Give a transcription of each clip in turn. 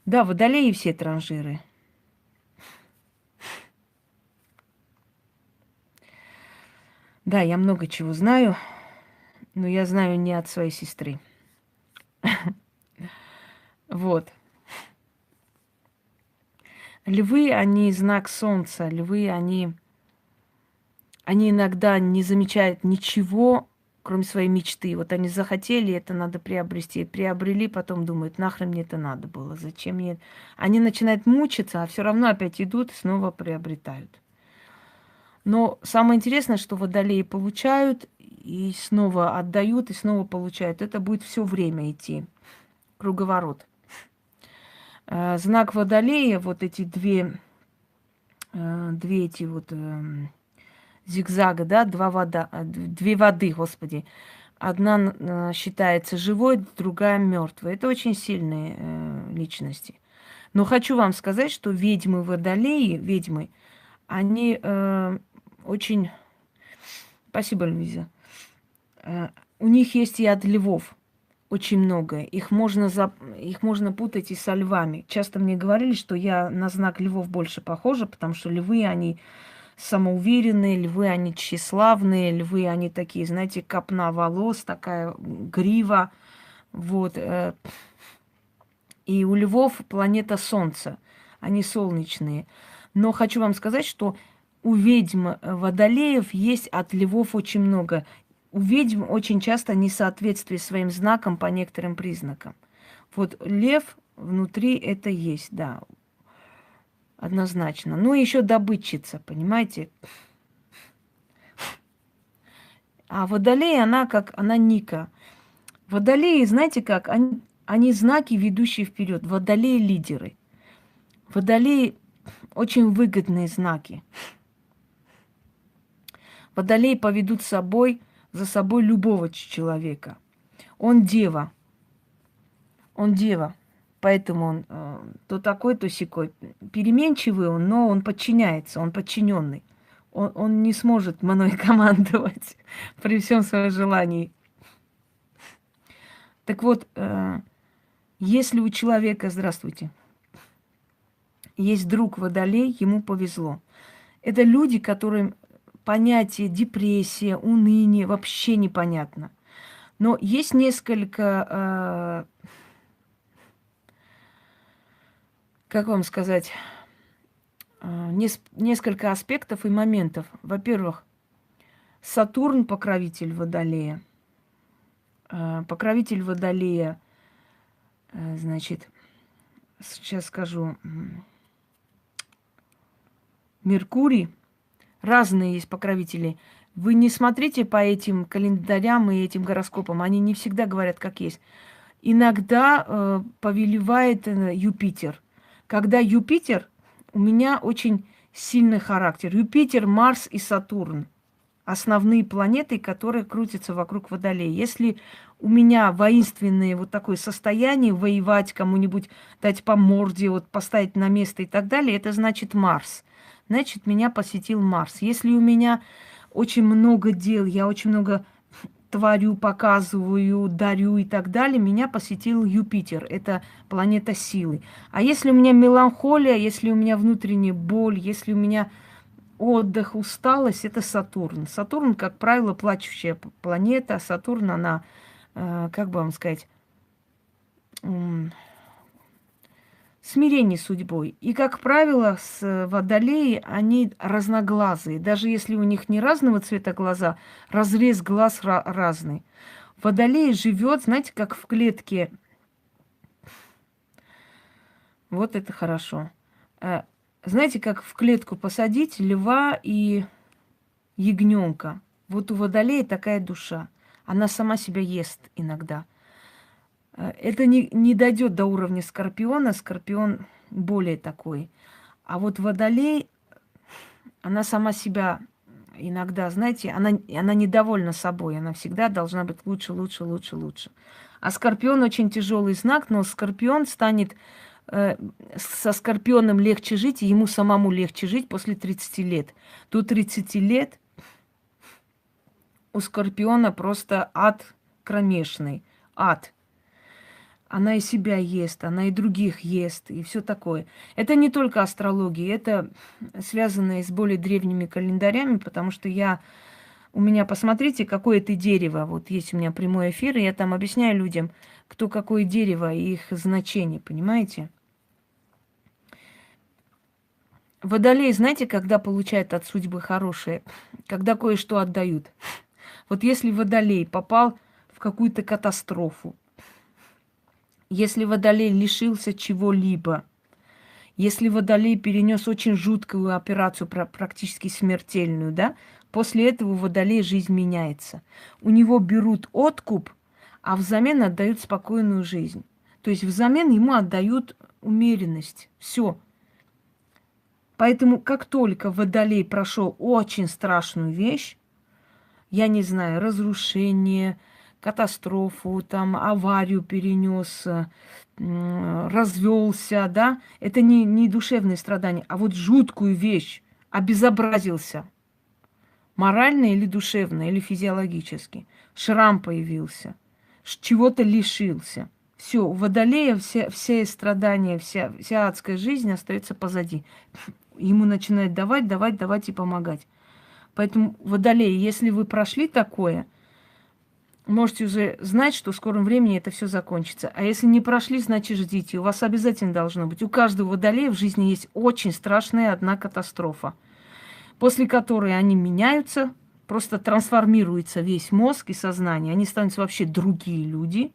Да, водолеи все транжиры. Да, я много чего знаю, но я знаю не от своей сестры. Вот. Львы, они знак солнца. Львы, они иногда не замечают ничего, кроме своей мечты. Вот они захотели, это надо приобрести. Приобрели, потом думают, нахрен мне это надо было, зачем мне... Они начинают мучиться, а все равно опять идут и снова приобретают. Но самое интересное, что водолеи получают и снова отдают, и снова получают. Это будет все время идти. Круговорот. Знак водолея, вот эти две эти вот зигзага, да, две воды, господи. Одна считается живой, другая мертвой. Это очень сильные личности. Но хочу вам сказать, что ведьмы водолеи, ведьмы, они очень... Спасибо, Луиза. У них есть и от львов очень много. Их можно путать и со львами. Часто мне говорили, что я на знак львов больше похожа, потому что львы, они самоуверенные, львы, они тщеславные, львы, они такие, знаете, копна волос, такая грива. Вот. И у львов планета Солнце. Они солнечные. Но хочу вам сказать, что у ведьм водолеев есть от львов очень много. У ведьм очень часто несоответствие своим знакам по некоторым признакам. Вот лев внутри это есть, да, однозначно. Ну, еще добытчица, понимаете? А водолей, она Ника. Водолеи, знаете как, они знаки, ведущие вперед. Водолеи лидеры. Водолеи очень выгодные знаки. Водолеи поведут за собой любого человека. Он дева. Он дева. Поэтому он то такой, то сякой. Переменчивый он, но он подчиняется, он подчиненный. Он не сможет мной командовать при всем своем желании. Так вот, если у человека, здравствуйте, есть друг водолей, ему повезло. Это люди, которым понятие депрессия, уныние вообще непонятно. Но есть несколько, как вам сказать, несколько аспектов и моментов. Во-первых, Сатурн покровитель Водолея. Покровитель Водолея, значит, сейчас скажу, Меркурий. Разные есть покровители. Вы не смотрите по этим календарям и этим гороскопам. Они не всегда говорят, как есть. Иногда повелевает Юпитер. Когда Юпитер, у меня очень сильный характер. Юпитер, Марс и Сатурн. Основные планеты, которые крутятся вокруг Водолея. Если у меня воинственное вот такое состояние, воевать кому-нибудь, дать по морде, вот поставить на место и так далее, это значит Марс. Значит, меня посетил Марс. Если у меня очень много дел, я очень много творю, показываю, дарю и так далее, меня посетил Юпитер. Это планета силы. А если у меня меланхолия, если у меня внутренняя боль, если у меня отдых, усталость, это Сатурн. Сатурн, как правило, плачущая планета. Сатурн, она, как бы вам сказать, смирение с судьбой. И, как правило, с водолеи они разноглазые. Даже если у них не разного цвета глаза, разрез глаз разный. Водолей живет, знаете, как в клетке. Вот это хорошо. Знаете, как в клетку посадить льва и ягненка. Вот у водолея такая душа. Она сама себя ест иногда. Это не дойдет до уровня скорпиона. Скорпион более такой. А вот водолей, она сама себя иногда, знаете, она недовольна собой. Она всегда должна быть лучше, лучше, лучше, лучше. А скорпион очень тяжелый знак, но скорпион станет... со скорпионом легче жить, и ему самому легче жить после 30 лет. До 30 лет у скорпиона просто ад кромешный. Ад. Она и себя ест, она и других ест, и все такое. Это не только астрология, это связано и с более древними календарями, потому что у меня, посмотрите, какое это дерево. Вот есть у меня прямой эфир, и я там объясняю людям, кто какое дерево и их значение, понимаете? Водолей, знаете, когда получает от судьбы хорошее, когда кое-что отдают. Вот если водолей попал в какую-то катастрофу, если водолей лишился чего-либо, если водолей перенес очень жуткую операцию, практически смертельную, да, после этого у водолея жизнь меняется. У него берут откуп, а взамен отдают спокойную жизнь. То есть взамен ему отдают умеренность. Все. Поэтому как только водолей прошел очень страшную вещь, я не знаю, разрушение, катастрофу, там, аварию перенес, развелся, да, это не душевные страдания, а вот жуткую вещь, обезобразился, морально или душевно, или физиологически, шрам появился, чего-то лишился. Все, у водолея все страдания, вся адская жизнь остается позади. Ему начинает давать и помогать. Поэтому, водолеи, если вы прошли такое, можете уже знать, что в скором времени это все закончится. А если не прошли, значит ждите. У вас обязательно должно быть. У каждого водолея в жизни есть очень страшная одна катастрофа, после которой они меняются, просто трансформируется весь мозг и сознание. Они становятся вообще другие люди.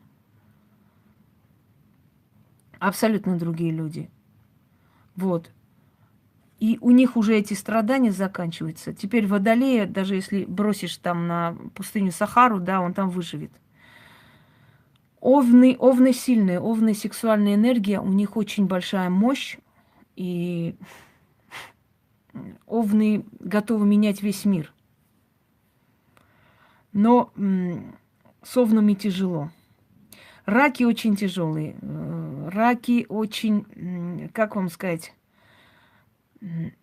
Абсолютно другие люди. Вот. И у них уже эти страдания заканчиваются. Теперь водолея, даже если бросишь там на пустыню Сахару, да, он там выживет. Овны сильные, овны сексуальная энергия, у них очень большая мощь. И овны готовы менять весь мир. Но с овнами тяжело. Раки очень тяжелые. Раки очень, как вам сказать...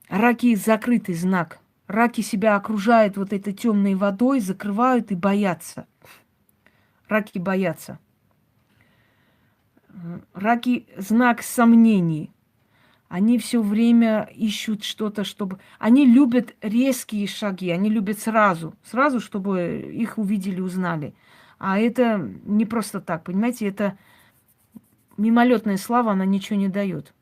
Раки – закрытый знак. Раки себя окружают вот этой темной водой, закрывают и боятся. Раки боятся. Раки – знак сомнений. Они все время ищут что-то, чтобы... Они любят резкие шаги, они любят сразу, чтобы их увидели, узнали. А это не просто так, понимаете, это мимолетная слава, она ничего не дает.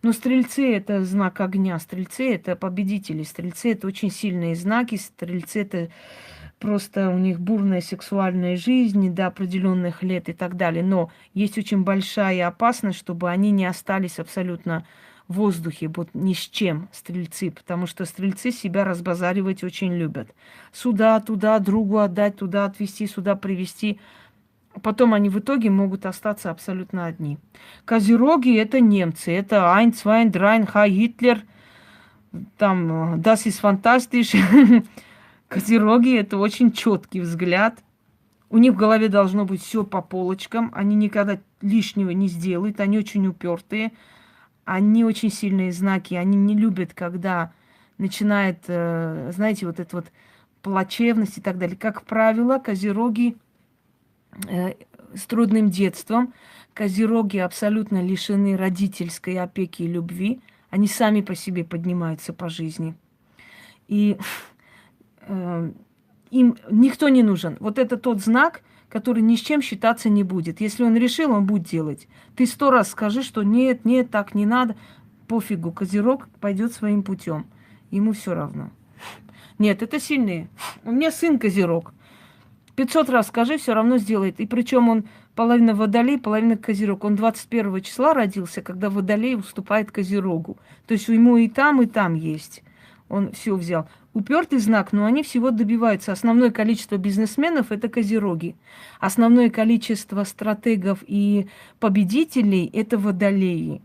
Но стрельцы – это знак огня, стрельцы – это победители, стрельцы – это очень сильные знаки, стрельцы – это просто у них бурная сексуальная жизнь до определенных лет и так далее. Но есть очень большая опасность, чтобы они не остались абсолютно в воздухе, вот ни с чем, стрельцы, потому что стрельцы себя разбазаривать очень любят. Сюда, туда, другу отдать, туда отвезти, сюда привезти – потом они в итоге могут остаться абсолютно одни. Козероги – это немцы. Это Ein, Zwei, Drei, Хай Гитлер. Там Das ist fantastisch. Козероги – это очень четкий взгляд. У них в голове должно быть все по полочкам. Они никогда лишнего не сделают. Они очень упертые. Они очень сильные знаки. Они не любят, когда начинает, знаете, вот это вот плачевность и так далее. Как правило, козероги с трудным детством. Козероги абсолютно лишены родительской опеки и любви. Они сами по себе поднимаются по жизни. И им никто не нужен. Вот это тот знак, который ни с чем считаться не будет. Если он решил, он будет делать. Ты 100 раз скажи, что нет, так не надо. Пофигу, козерог пойдет своим путем. Ему все равно. Нет, это сильнее. У меня сын козерог. 500 раз скажи, все равно сделает. И причем он половина водолей, половина козерог. Он 21 числа родился, когда водолей уступает козерогу. То есть ему и там есть. Он все взял. Упертый знак, но они всего добиваются. Основное количество бизнесменов – это козероги. Основное количество стратегов и победителей – это водолеи.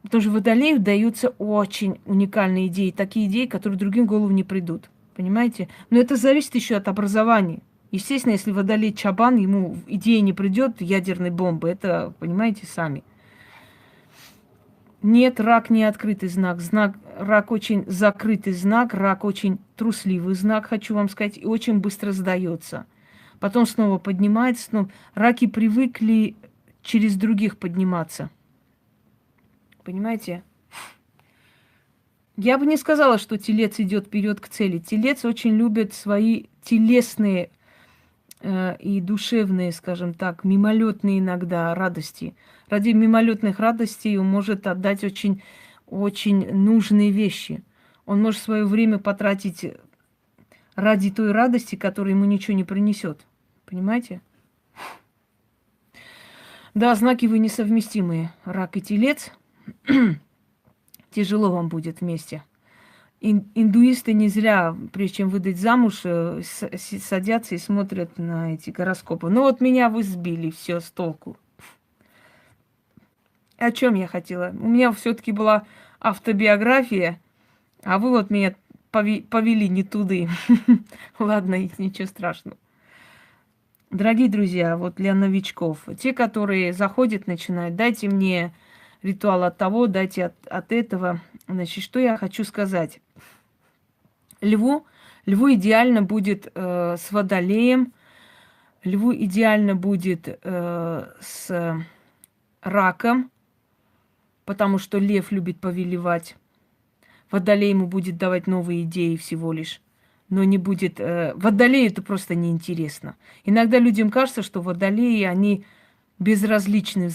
Потому что водолею даются очень уникальные идеи. Такие идеи, которые другим в голову не придут. Понимаете? Но это зависит еще от образования. Естественно, если водолей чабан, ему идея не придет ядерной бомбы. Это, понимаете, сами. Нет, рак не открытый знак. Рак очень закрытый знак, рак очень трусливый знак, хочу вам сказать, и очень быстро сдается. Потом снова поднимается. Раки привыкли через других подниматься. Понимаете? Я бы не сказала, что телец идет вперед к цели. Телец очень любит свои телесные и душевные, скажем так, мимолетные иногда радости. Ради мимолетных радостей он может отдать очень, очень нужные вещи. Он может свое время потратить ради той радости, которая ему ничего не принесет. Понимаете? Да, знаки вы несовместимые. Рак и телец. Тяжело вам будет вместе. Индуисты не зря, прежде чем выдать замуж, садятся и смотрят на эти гороскопы. Ну вот меня вы сбили, все с толку. О чем я хотела? У меня все-таки была автобиография, а вы вот меня повели не туды. Ладно, ничего страшного. Дорогие друзья, вот для новичков, те, которые заходят, начинают, дайте мне ритуал от того, дайте от этого. Значит, что я хочу сказать? Льву идеально будет с водолеем, льву идеально будет с раком, потому что лев любит повелевать. Водолей ему будет давать новые идеи всего лишь, но не будет... Водолею это просто неинтересно. Иногда людям кажется, что водолеи, они безразличный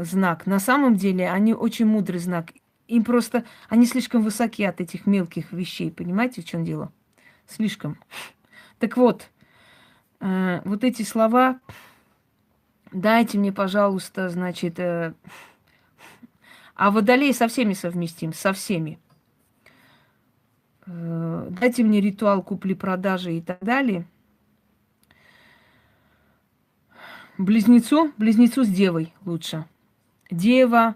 знак. На самом деле они очень мудрый знак. Им просто... Они слишком высоки от этих мелких вещей. Понимаете, в чем дело? Слишком. Так вот, вот эти слова... Дайте мне, пожалуйста, значит... А водолей со всеми совместим, со всеми. Дайте мне ритуал купли-продажи и так далее. Близнецу с девой лучше. Дева,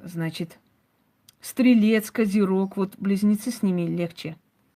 значит, стрелец, козерог. Вот близнецы с ними легче.